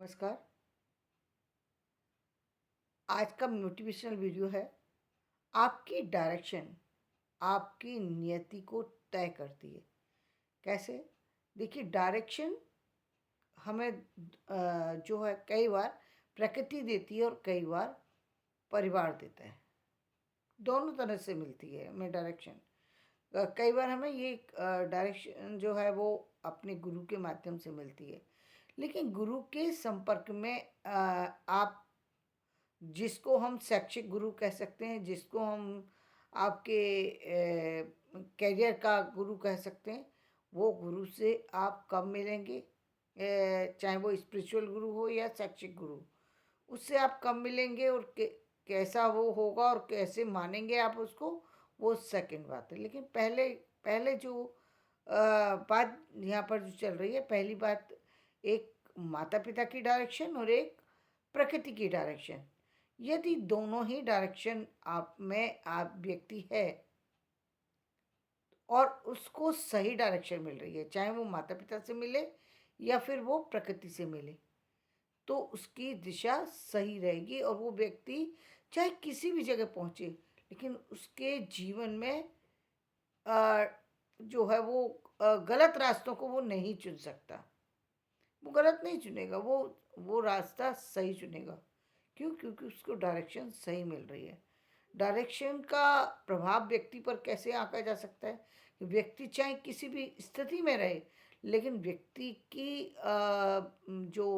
नमस्कार। आज का मोटिवेशनल वीडियो है। आपकी डायरेक्शन आपकी नियति को तय करती है। कैसे? देखिए, डायरेक्शन हमें जो है कई बार प्रकृति देती है और कई बार परिवार देता है। दोनों तरह से मिलती है हमें डायरेक्शन। कई बार हमें ये डायरेक्शन जो है वो अपने गुरु के माध्यम से मिलती है। लेकिन गुरु के संपर्क में आप जिसको हम शैक्षिक गुरु कह सकते हैं, जिसको हम आपके करियर का गुरु कह सकते हैं, वो गुरु से आप कब मिलेंगे? चाहे वो स्पिरिचुअल गुरु हो या शैक्षिक गुरु, उससे आप कब मिलेंगे और कैसा वो होगा और कैसे मानेंगे आप उसको, वो सेकंड बात है। लेकिन पहले पहले जो बात यहाँ पर जो चल रही है, पहली बात एक माता पिता की डायरेक्शन और एक प्रकृति की डायरेक्शन। यदि दोनों ही डायरेक्शन आप में आप व्यक्ति है और उसको सही डायरेक्शन मिल रही है, चाहे वो माता पिता से मिले या फिर वो प्रकृति से मिले, तो उसकी दिशा सही रहेगी और वो व्यक्ति चाहे किसी भी जगह पहुंचे, लेकिन उसके जीवन में अ, जो है वो गलत रास्तों को वो नहीं चुन सकता। वो गलत नहीं चुनेगा, वो रास्ता सही चुनेगा। क्यों? क्योंकि उसको डायरेक्शन सही मिल रही है। डायरेक्शन का प्रभाव व्यक्ति पर कैसे आंका जा सकता है कि व्यक्ति चाहे किसी भी स्थिति में रहे, लेकिन व्यक्ति की जो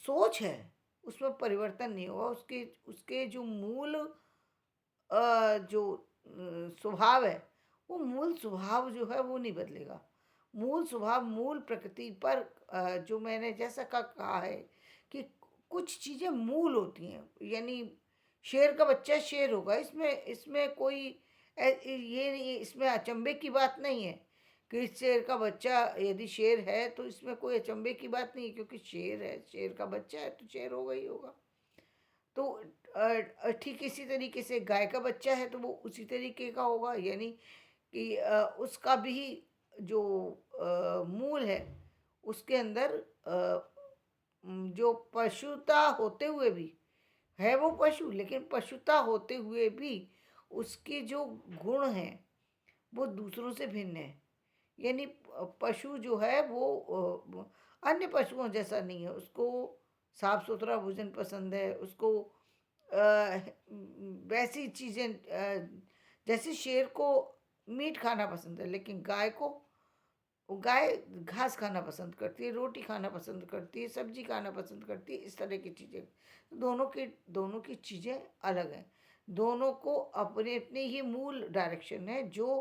सोच है उसमें परिवर्तन नहीं होगा। उसके उसके जो मूल जो स्वभाव है, वो मूल स्वभाव जो है वो नहीं बदलेगा। मूल स्वभाव मूल प्रकृति पर जो मैंने जैसा कहा है कि कुछ चीज़ें मूल होती हैं। यानी शेर का बच्चा शेर होगा, इसमें इसमें कोई ये नहीं, इसमें अचंभे की बात नहीं है कि शेर का बच्चा यदि शेर है तो इसमें कोई अचंभे की बात नहीं है, क्योंकि शेर है, शेर का बच्चा है तो शेर होगा ही होगा। तो ठीक इसी तरीके से गाय का बच्चा है तो वो उसी तरीके का होगा। यानी कि उसका भी जो मूल है, उसके अंदर जो पशुता होते हुए भी है वो पशु, लेकिन पशुता होते हुए भी उसके जो गुण हैं वो दूसरों से भिन्न है। यानी पशु जो है वो अन्य पशुओं जैसा नहीं है। उसको साफ सुथरा भोजन पसंद है, उसको वैसी चीज़ें जैसे शेर को मीट खाना पसंद है, लेकिन गाय घास खाना पसंद करती है, रोटी खाना पसंद करती है, सब्जी खाना पसंद करती है, इस तरह की चीज़ें। दोनों की चीज़ें अलग हैं। दोनों को अपने अपने ही मूल डायरेक्शन है जो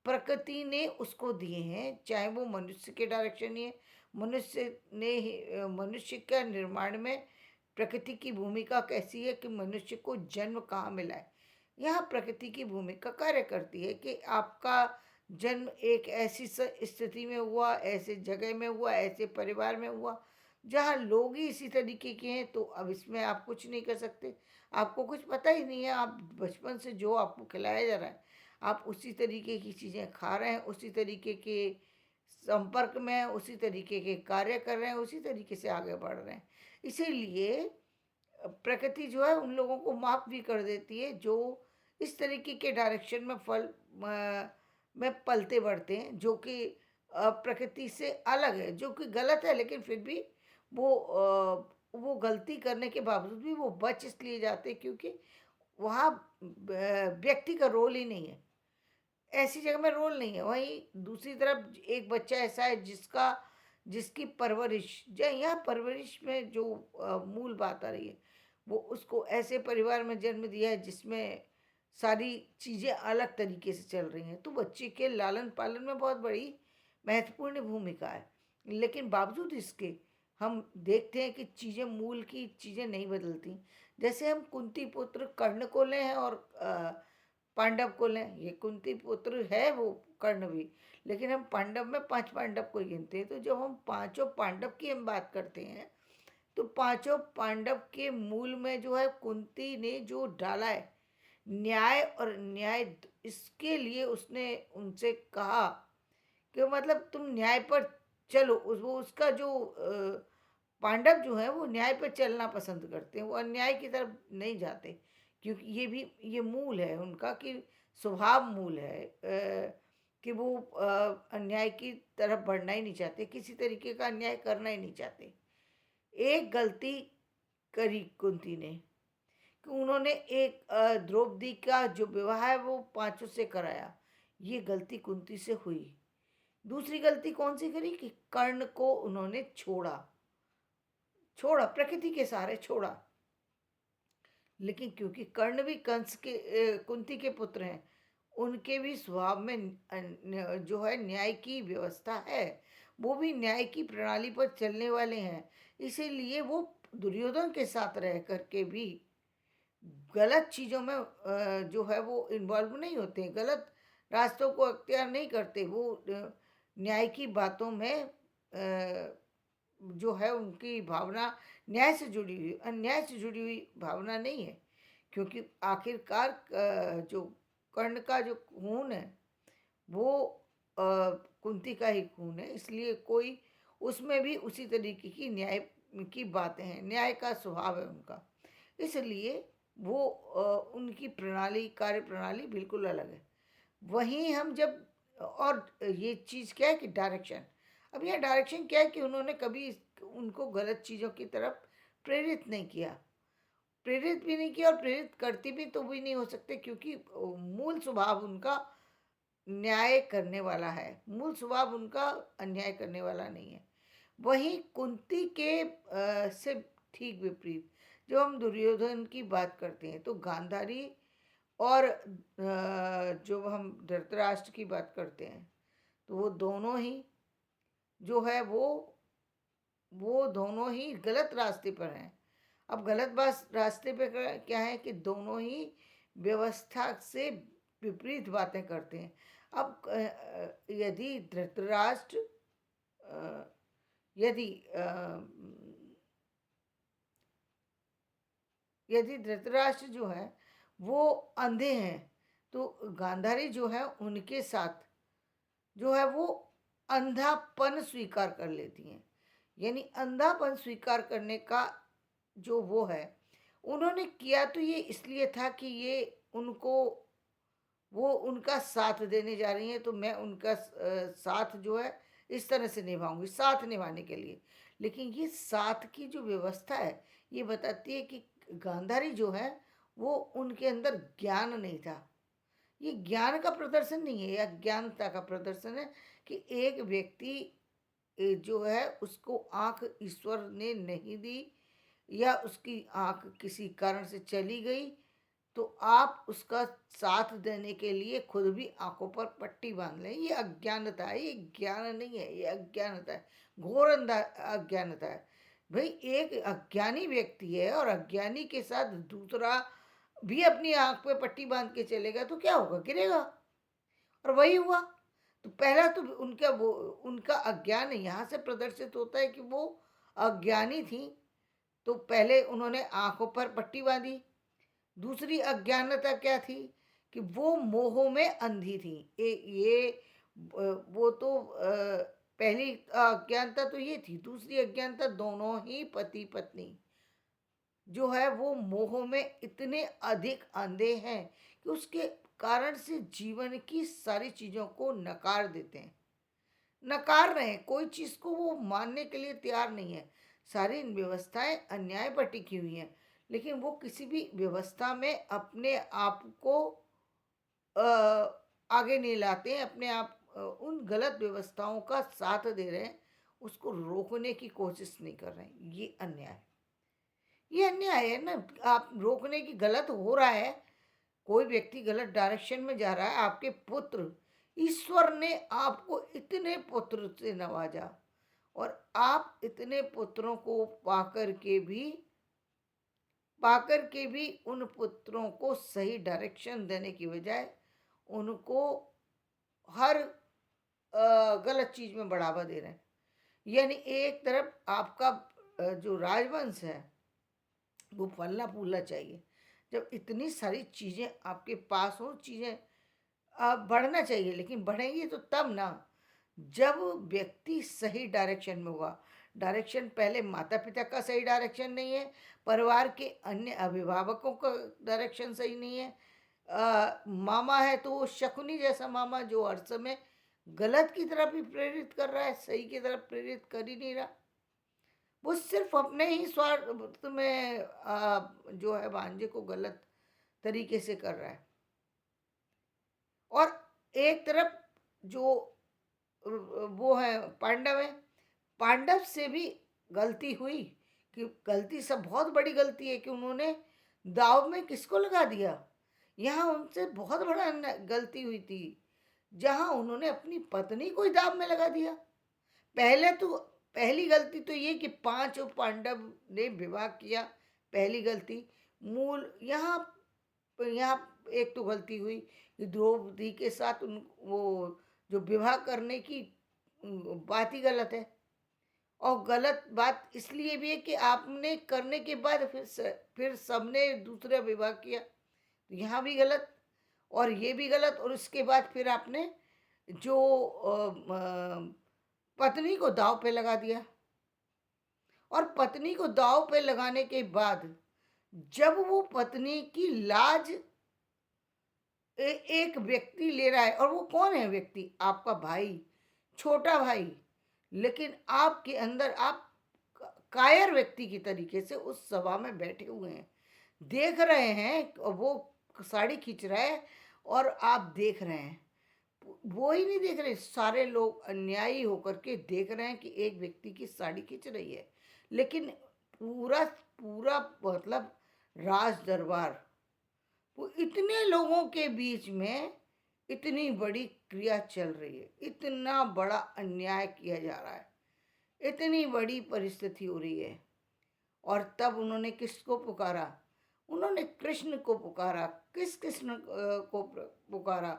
प्रकृति ने उसको दिए हैं। चाहे वो मनुष्य के डायरेक्शन ही है, मनुष्य का निर्माण में प्रकृति की भूमिका कैसी है कि मनुष्य को जन्म कहाँ मिला है। यहाँ प्रकृति की भूमिका कार्य करती है कि आपका जन्म एक ऐसी स्थिति में हुआ, ऐसे जगह में हुआ, ऐसे परिवार में हुआ जहाँ लोग ही इसी तरीके के हैं। तो अब इसमें आप कुछ नहीं कर सकते, आपको कुछ पता ही नहीं है। आप बचपन से जो आपको खिलाया जा रहा है, आप उसी तरीके की चीज़ें खा रहे हैं, उसी तरीके के संपर्क में हैं, उसी तरीके के कार्य कर रहे हैं, उसी तरीके से आगे बढ़ रहे हैं। इसीलिए प्रकृति जो है उन लोगों को माफ़ भी कर देती है जो इस तरीके के डायरेक्शन में में पलते बढ़ते हैं, जो कि प्रकृति से अलग है, जो कि गलत है। लेकिन फिर भी वो गलती करने के बावजूद भी वो बच इसलिए जाते हैं क्योंकि वहाँ व्यक्ति का रोल ही नहीं है। ऐसी जगह में रोल नहीं है। वहीं दूसरी तरफ एक बच्चा ऐसा है जिसकी परवरिश, यहाँ परवरिश में जो मूल बात आ रही है, वो उसको ऐसे परिवार में जन्म दिया है जिसमें सारी चीज़ें अलग तरीके से चल रही हैं, तो बच्चे के लालन पालन में बहुत बड़ी महत्वपूर्ण भूमिका है। लेकिन बावजूद इसके हम देखते हैं कि चीज़ें, मूल की चीज़ें नहीं बदलती। जैसे हम कुंती पुत्र कर्ण को लें हैं और पांडव को लें, ये कुंती पुत्र है वो कर्ण भी, लेकिन हम पांडव में 5 पांडव को गिनते हैं। तो जब हम पांचों पांडव की हम बात करते हैं, तो पांचों पांडव के मूल में जो है कुंती ने जो डाला है न्याय, और न्याय इसके लिए उसने उनसे कहा कि मतलब तुम न्याय पर चलो। वो उसका जो पांडव जो हैं वो न्याय पर चलना पसंद करते हैं, वो अन्याय की तरफ नहीं जाते, क्योंकि ये मूल है उनका कि स्वभाव मूल है कि वो अन्याय की तरफ बढ़ना ही नहीं चाहते, किसी तरीके का अन्याय करना ही नहीं चाहते। एक गलती करी कुंती ने कि उन्होंने एक द्रौपदी का जो विवाह है वो पांचों से कराया, ये गलती कुंती से हुई। दूसरी गलती कौन सी करी कि कर्ण को उन्होंने छोड़ा, छोड़ा प्रकृति के सहारे छोड़ा। लेकिन क्योंकि कर्ण भी कंस के कुंती के पुत्र हैं, उनके भी स्वभाव में जो है न्याय की व्यवस्था है, वो भी न्याय की प्रणाली पर चलने वाले हैं। इसीलिए वो दुर्योधन के साथ रह करके भी गलत चीज़ों में जो है वो इन्वॉल्व नहीं होते, गलत रास्तों को अख्तियार नहीं करते। वो न्याय की बातों में जो है उनकी भावना न्याय से जुड़ी हुई, अन्याय से जुड़ी हुई भावना नहीं है। क्योंकि आखिरकार जो कर्ण का जो खून है वो कुंती का ही खून है, इसलिए कोई उसमें भी उसी तरीके की न्याय की बातें हैं, न्याय का स्वभाव है उनका। इसलिए वो उनकी प्रणाली, कार्य प्रणाली बिल्कुल अलग है। वहीं हम जब, और ये चीज़ क्या है कि डायरेक्शन, अब यह डायरेक्शन क्या है कि उन्होंने कभी उनको गलत चीज़ों की तरफ प्रेरित नहीं किया, प्रेरित भी नहीं किया, और प्रेरित करती भी तो भी नहीं हो सकते, क्योंकि मूल स्वभाव उनका न्याय करने वाला है, मूल स्वभाव उनका अन्याय करने वाला नहीं है। वहीं कुंती के से ठीक विपरीत जब हम दुर्योधन की बात करते हैं तो गांधारी और जो हम धृतराष्ट्र की बात करते हैं तो वो दोनों ही जो है वो दोनों ही गलत रास्ते पर हैं। अब गलत बात रास्ते पे क्या है कि दोनों ही व्यवस्था से विपरीत बातें करते हैं। अब यदि धृतराष्ट्र अ, यदि यदि धृतराष्ट्र जो है वो अंधे हैं तो गांधारी जो है उनके साथ जो है वो अंधापन स्वीकार कर लेती हैं। यानी अंधापन स्वीकार करने का जो वो है, उन्होंने किया तो ये इसलिए था कि ये उनको, वो उनका साथ देने जा रही हैं तो मैं उनका साथ जो है इस तरह से निभाऊंगी, साथ निभाने के लिए। लेकिन ये साथ की जो व्यवस्था है ये बताती है कि गांधारी जो है वो उनके अंदर ज्ञान नहीं था। ये ज्ञान का प्रदर्शन नहीं है, ये अज्ञानता का प्रदर्शन है कि एक व्यक्ति जो है उसको आंख ईश्वर ने नहीं दी, या उसकी आंख किसी कारण से चली गई, तो आप उसका साथ देने के लिए खुद भी आंखों पर पट्टी बांध लें। ये अज्ञानता है, ये ज्ञान नहीं है, ये अज्ञानता है, घोर अज्ञानता है। भाई एक अज्ञानी व्यक्ति है और अज्ञानी के साथ दूसरा भी अपनी आंख पे पट्टी बांध के चलेगा तो क्या होगा, गिरेगा। और वही हुआ। तो पहला तो उनका वो, उनका अज्ञान यहाँ से प्रदर्शित होता है कि वो अज्ञानी थी, तो पहले उन्होंने आंखों पर पट्टी बांधी। दूसरी अज्ञानता क्या थी कि वो मोह में अंधी थी। ये वो तो पहली अज्ञानता तो ये थी। दूसरी अज्ञानता, दोनों ही पति पत्नी जो है वो मोह में इतने अधिक अंधे हैं कि उसके कारण से जीवन की सारी चीज़ों को नकार देते हैं, नकार रहे हैं, कोई चीज़ को वो मानने के लिए तैयार नहीं है। सारी व्यवस्थाएं अन्याय पर टिकी हुई हैं, लेकिन वो किसी भी व्यवस्था में अपने आप को आगे नहीं लाते हैं, अपने आप उन गलत व्यवस्थाओं का साथ दे रहे हैं, उसको रोकने की कोशिश नहीं कर रहे हैं। ये अन्याय है, ये अन्याय है ना। आप रोकने की, गलत हो रहा है, कोई व्यक्ति गलत डायरेक्शन में जा रहा है, आपके पुत्र, ईश्वर ने आपको इतने पुत्र से नवाजा और आप इतने पुत्रों को पाकर के भी उन पुत्रों को सही डायरेक्शन देने की बजाय उनको हर गलत चीज में बढ़ावा दे रहे हैं। यानी एक तरफ आपका जो राजवंश है वो फलना फूलना चाहिए, जब इतनी सारी चीज़ें आपके पास हो, चीज़ें बढ़ना चाहिए, लेकिन बढ़ेंगी तो तब ना जब व्यक्ति सही डायरेक्शन में होगा। डायरेक्शन पहले माता पिता का सही डायरेक्शन नहीं है, परिवार के अन्य अभिभावकों का डायरेक्शन सही नहीं है। मामा है तो वो शकुनी जैसा मामा जो हर समय गलत की तरफ ही प्रेरित कर रहा है, सही की तरफ प्रेरित कर ही नहीं रहा। वो सिर्फ अपने ही स्वार्थ में जो है भांजे को गलत तरीके से कर रहा है। और एक तरफ जो वो है पांडव है, पांडव से भी गलती हुई कि गलती सब बहुत बड़ी गलती है कि उन्होंने दाव में किसको लगा दिया। यहाँ उनसे बहुत बड़ा गलती हुई थी जहाँ उन्होंने अपनी पत्नी को ही दाव में लगा दिया। पहली गलती तो ये कि 5 पांडव ने विवाह किया, पहली गलती। मूल यहाँ यहाँ एक तो गलती हुई कि द्रौपदी के साथ उन वो जो विवाह करने की बात ही गलत है। और गलत बात इसलिए भी है कि आपने करने के बाद फिर सबने दूसरा विवाह किया, तो यहाँ भी गलत और ये भी गलत। और उसके बाद फिर आपने जो पत्नी को दाव पे लगा दिया। और पत्नी को दाव पे लगाने के बाद जब वो पत्नी की लाज एक व्यक्ति ले रहा है, और वो कौन है व्यक्ति? आपका भाई, छोटा भाई। लेकिन आपके अंदर आप कायर व्यक्ति की तरीके से उस सभा में बैठे हुए हैं, देख रहे हैं, और वो साड़ी खींच रहा है और आप देख रहे हैं। वो ही नहीं देख रहे, सारे लोग अन्यायी होकर के देख रहे हैं कि एक व्यक्ति की साड़ी खींच रही है। लेकिन पूरा पूरा मतलब राज दरबार, वो इतने लोगों के बीच में इतनी बड़ी क्रिया चल रही है, इतना बड़ा अन्याय किया जा रहा है, इतनी बड़ी परिस्थिति हो रही है। और तब उन्होंने किसको पुकारा? उन्होंने कृष्ण को पुकारा। किस कृष्ण को पुकारा?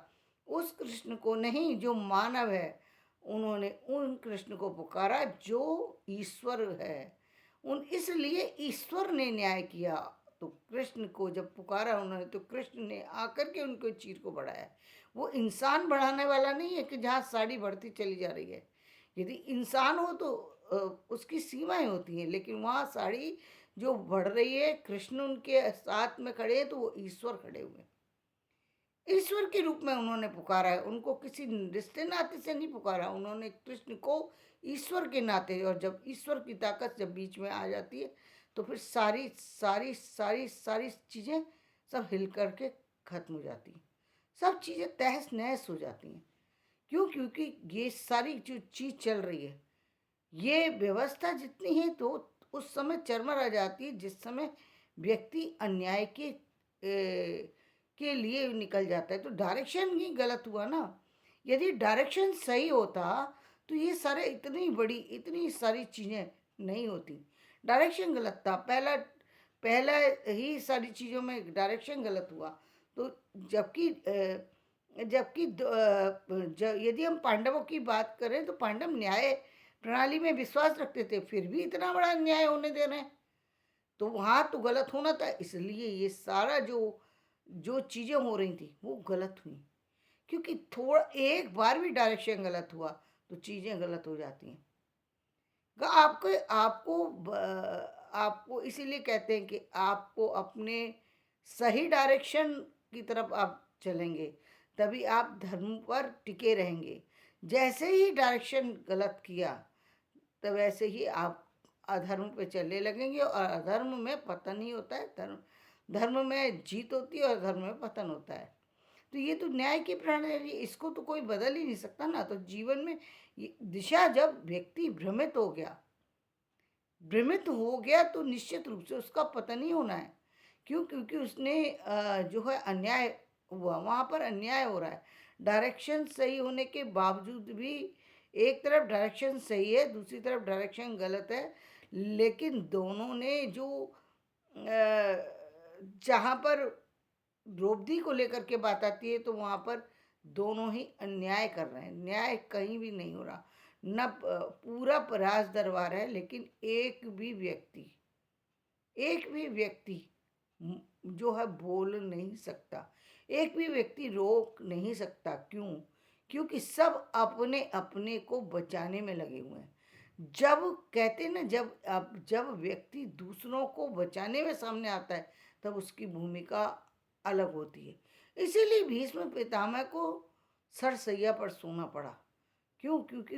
उस कृष्ण को नहीं जो मानव है, उन्होंने उन कृष्ण को पुकारा जो ईश्वर है। इसलिए ईश्वर ने न्याय किया। तो कृष्ण को जब पुकारा उन्होंने, तो कृष्ण ने आकर के उनको चीर को बढ़ाया। वो इंसान बढ़ाने वाला नहीं है कि जहाँ साड़ी बढ़ती चली जा रही है। यदि इंसान हो तो उसकी सीमाएं होती हैं, लेकिन वहाँ साड़ी जो बढ़ रही है, कृष्ण उनके साथ में खड़े हैं, तो वो ईश्वर खड़े हुए हैं। ईश्वर के रूप में उन्होंने पुकारा है, उनको किसी रिश्ते नाते से नहीं पुकारा। उन्होंने कृष्ण को ईश्वर के नाते, और जब ईश्वर की ताकत जब बीच में आ जाती है, तो फिर सारी सारी सारी सारी चीज़ें सब हिल करके खत्म हो जाती हैं, सब चीज़ें तहस नहस हो जाती हैं। क्यों? क्योंकि ये सारी जो चीज़ चल रही है, ये व्यवस्था जितनी है, तो उस समय चरमर आ जाती है जिस समय व्यक्ति अन्याय के लिए निकल जाता है। तो डायरेक्शन ही गलत हुआ ना। यदि डायरेक्शन सही होता तो ये सारे इतनी सारी चीज़ें नहीं होती। डायरेक्शन गलत था, पहला पहला ही सारी चीज़ों में डायरेक्शन गलत हुआ। तो जबकि यदि हम पांडवों की बात करें, तो पांडव न्याय प्रणाली में विश्वास रखते थे, फिर भी इतना बड़ा अन्याय होने दे रहे हैं, तो वहाँ तो गलत होना था। इसलिए ये सारा जो जो चीज़ें हो रही थी वो गलत हुई, क्योंकि थोड़ा एक बार भी डायरेक्शन गलत हुआ तो चीज़ें गलत हो जाती हैं। आपको आपको आपको इसीलिए कहते हैं कि आपको अपने सही डायरेक्शन की तरफ आप चलेंगे, तभी आप धर्म पर टिके रहेंगे। जैसे ही डायरेक्शन गलत किया, तो वैसे ही आप अधर्म पे चलने लगेंगे, और अधर्म में पतन ही होता है। धर्म में जीत होती है और धर्म में पतन होता है। तो ये तो न्याय की प्रणाली, इसको तो कोई बदल ही नहीं सकता ना। तो जीवन में दिशा, जब व्यक्ति भ्रमित हो गया तो निश्चित रूप से उसका पतन ही होना है। क्यों? क्योंकि उसने जो है अन्याय हुआ, वहाँ पर अन्याय हो रहा है। डायरेक्शन सही होने के बावजूद भी, एक तरफ डायरेक्शन सही है, दूसरी तरफ डायरेक्शन गलत है, लेकिन दोनों ने जो जहाँ पर द्रौपदी को लेकर के बात आती है, तो वहाँ पर दोनों ही अन्याय कर रहे हैं। न्याय कहीं भी नहीं हो रहा। न पूरा राज दरबार है, लेकिन एक भी व्यक्ति जो है बोल नहीं सकता, एक भी व्यक्ति रोक नहीं सकता। क्यों? क्योंकि सब अपने अपने को बचाने में लगे हुए हैं। जब कहते हैं ना, जब व्यक्ति दूसरों को बचाने में सामने आता है, तब उसकी भूमिका अलग होती है। इसीलिए भीष्म पितामह को सरसैया पर सोना पड़ा। क्यों? क्योंकि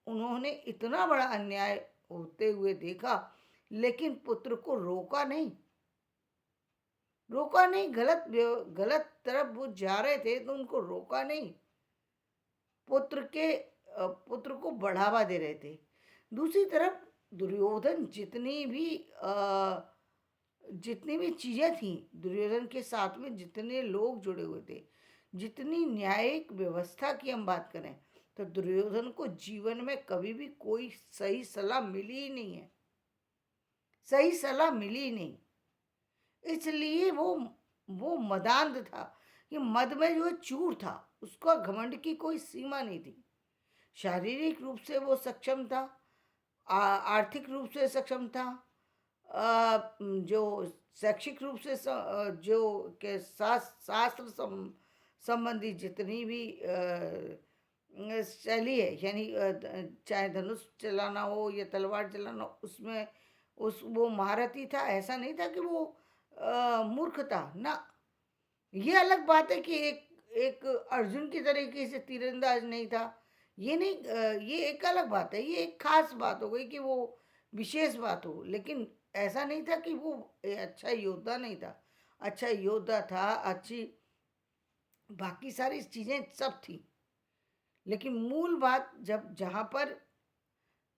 उन्होंने इतना बड़ा अन्याय होते हुए देखा, लेकिन पुत्र को रोका नहीं। रोका नहीं, गलत तरफ वो जा रहे थे तो उनको रोका नहीं, पुत्र को बढ़ावा दे रहे थे। दूसरी तरफ दुर्योधन जितनी भी चीजें थी, दुर्योधन के साथ में जितने लोग जुड़े हुए थे, जितनी न्यायिक व्यवस्था की हम बात करें, तो दुर्योधन को जीवन में कभी भी कोई सही सलाह मिली ही नहीं है। सही सलाह मिली ही नहीं। इसलिए वो मदांध था। ये मद में जो चूर था, उसका घमंड की कोई सीमा नहीं थी। शारीरिक रूप से वो सक्षम था, आर्थिक रूप से सक्षम था, जो शैक्षिक रूप से जो के शास्त्र संबंधी जितनी भी शैली है, यानी चाहे धनुष चलाना हो या तलवार चलाना हो, उसमें वो महारथी था। ऐसा नहीं था कि वो मूर्ख था ना। ये अलग बात है कि एक एक अर्जुन की तरीके से तीरंदाज नहीं था। ये नहीं, ये एक अलग बात है, ये एक खास बात हो गई कि वो विशेष बात हो। लेकिन ऐसा नहीं था कि वो अच्छा योद्धा नहीं था। अच्छा योद्धा था, अच्छी बाकी सारी चीजें सब थी। लेकिन मूल बात,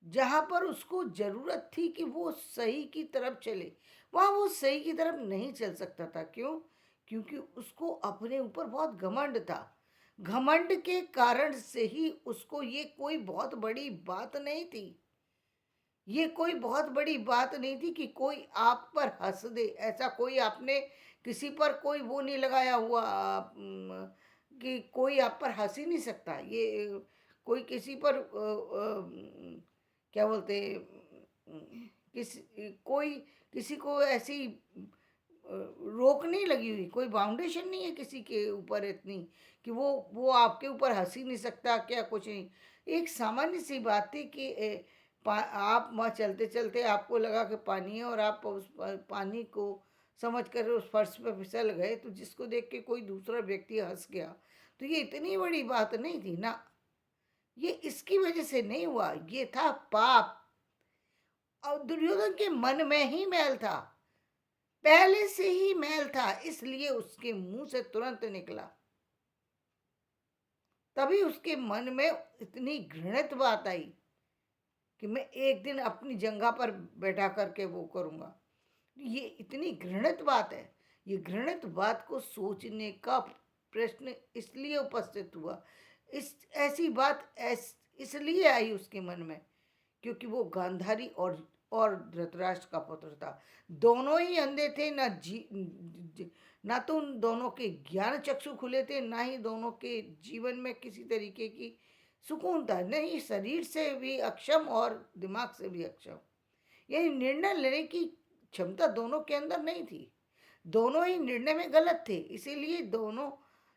जहां पर उसको जरूरत थी कि वो सही की तरफ चले, वहां वो सही की तरफ नहीं चल सकता था। क्यों? क्योंकि उसको अपने ऊपर बहुत घमंड था। घमंड के कारण से ही उसको ये कोई बहुत बड़ी बात नहीं थी। ये कोई बहुत बड़ी बात नहीं थी कि कोई आप पर हंस दे। ऐसा कोई आपने किसी पर कोई वो नहीं लगाया हुआ, कि कोई आप पर हंस ही नहीं सकता। ये कोई किसी पर क्या बोलते, कोई किसी को ऐसी रोक नहीं लगी हुई, कोई बाउंडेशन नहीं है किसी के ऊपर इतनी कि वो आपके ऊपर हंस ही नहीं सकता, क्या कुछ नहीं। एक सामान्य सी बात थी कि आप वहाँ चलते चलते आपको लगा कि पानी है, और आप उस पानी को समझ कर उस फर्श पे फिसल गए, तो जिसको देख के कोई दूसरा व्यक्ति हंस गया, तो ये इतनी बड़ी बात नहीं थी ना। ये इसकी वजह से नहीं हुआ, ये था पाप। और दुर्योधन के मन में ही मैल था, पहले से ही मैल था, इसलिए उसके मुंह से तुरंत निकला। तभी उसके मन में इतनी घृणित बात आई कि मैं एक दिन अपनी जंघा पर बैठा करके वो करूंगा। ये इतनी घृणित बात है। ये घृणित बात को सोचने का प्रश्न इसलिए उपस्थित हुआ, इस ऐसी बात इसलिए आई उसके मन में, क्योंकि वो गांधारी और धृतराष्ट्र का पुत्र था। दोनों ही अंधे थे, ना तो उन दोनों के ज्ञान चक्षु खुले थे, ना ही दोनों के जीवन में किसी तरीके की सुकून था। नहीं, शरीर से भी अक्षम और दिमाग से भी अक्षम। यानी निर्णय लेने की क्षमता दोनों के अंदर नहीं थी। दोनों ही निर्णय में गलत थे। इसीलिए दोनों,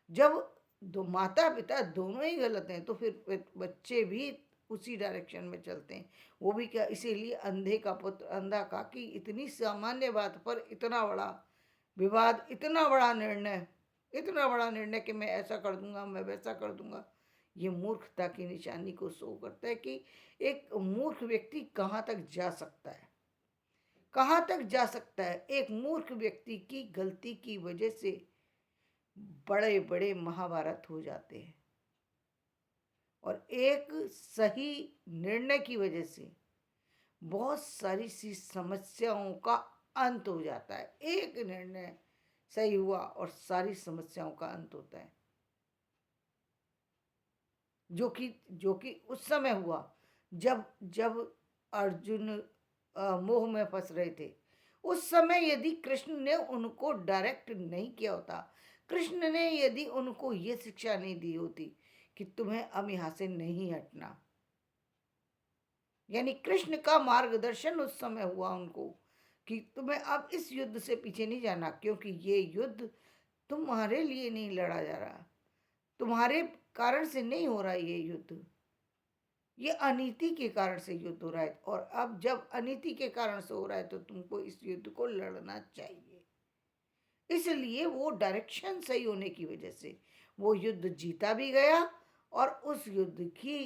जब दो माता पिता दोनों ही गलत हैं, तो फिर बच्चे भी उसी डायरेक्शन में चलते हैं। वो भी क्या, इसीलिए अंधे का पुत्र अंधा का, कि इतनी सामान्य बात पर इतना बड़ा विवाद, इतना बड़ा निर्णय कि मैं ऐसा कर दूंगा, मैं वैसा कर दूंगा। ये मूर्खता की निशानी को शो करता है कि एक मूर्ख व्यक्ति कहाँ तक जा सकता है। कहाँ तक जा सकता है। एक मूर्ख व्यक्ति की गलती की वजह से बड़े बड़े महाभारत हो जाते हैं, और एक सही निर्णय की वजह से बहुत सारी सी समस्याओं का अंत हो जाता है। एक निर्णय सही हुआ और सारी समस्याओं का अंत होता है। जो कि उस समय हुआ, जब जब अर्जुन मोह में फंस रहे थे। उस समय यदि कृष्ण ने उनको डायरेक्ट नहीं किया होता, कृष्ण ने यदि उनको ये शिक्षा नहीं दी होती कि तुम्हें अब यहाँ से नहीं हटना, यानी कृष्ण का मार्गदर्शन उस समय हुआ उनको कि तुम्हें अब इस युद्ध से पीछे नहीं जाना, क्योंकि ये युद्ध तुम्हारे लिए नहीं लड़ा जा रहा, तुम्हारे कारण से नहीं हो रहा ये युद्ध। ये अनीति के कारण से युद्ध हो रहा है, और अब जब अनीति के कारण से हो रहा है तो तुमको इस युद्ध को लड़ना चाहिए। इसलिए वो डायरेक्शन सही होने की वजह से वो युद्ध जीता भी गया, और उस युद्ध की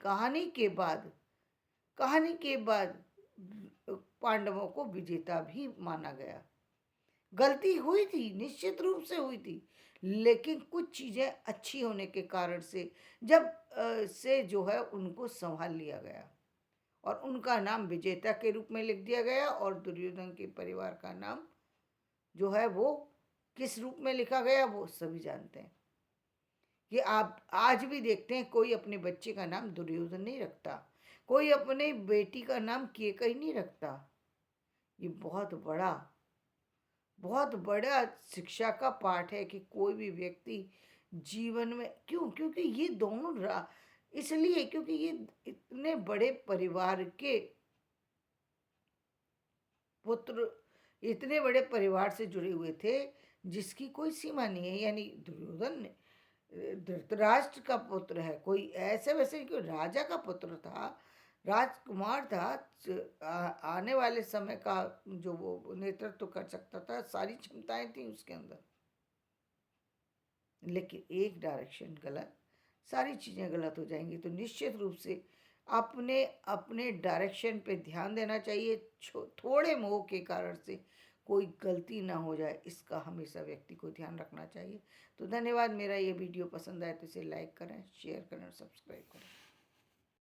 कहानी के बाद पांडवों को विजेता भी माना गया। गलती हुई थी, निश्चित रूप से हुई थी, लेकिन कुछ चीजें अच्छी होने के कारण से जब से जो है उनको संभाल लिया गया, और उनका नाम विजेता के रूप में लिख दिया गया। और दुर्योधन के परिवार का नाम जो है वो किस रूप में लिखा गया वो सभी जानते हैं। कि आप आज भी देखते हैं, कोई अपने बच्चे का नाम दुर्योधन नहीं रखता, कोई अपने बेटी का नाम केकई नहीं रखता। ये बहुत बड़ा शिक्षा का पाठ है कि कोई भी व्यक्ति जीवन में, क्योंकि ये दोनों इसलिए क्योंकि ये इतने बड़े परिवार के पुत्र, इतने बड़े परिवार से जुड़े हुए थे जिसकी कोई सीमा नहीं है। यानी दुर्योधन धृतराष्ट्र का पुत्र है, कोई ऐसे वैसे कोई राजा का पुत्र था, राजकुमार था, आने वाले समय का जो वो नेतृत्व कर सकता था, सारी क्षमताएं थी उसके अंदर। लेकिन एक डायरेक्शन गलत, सारी चीज़ें गलत हो जाएंगी। तो निश्चित रूप से अपने अपने डायरेक्शन पे ध्यान देना चाहिए। थोड़े मोह के कारण से कोई गलती ना हो जाए, इसका हमेशा व्यक्ति को ध्यान रखना चाहिए। तो धन्यवाद। मेरा ये वीडियो पसंद आए तो इसे लाइक करें, शेयर करें और सब्सक्राइब करें।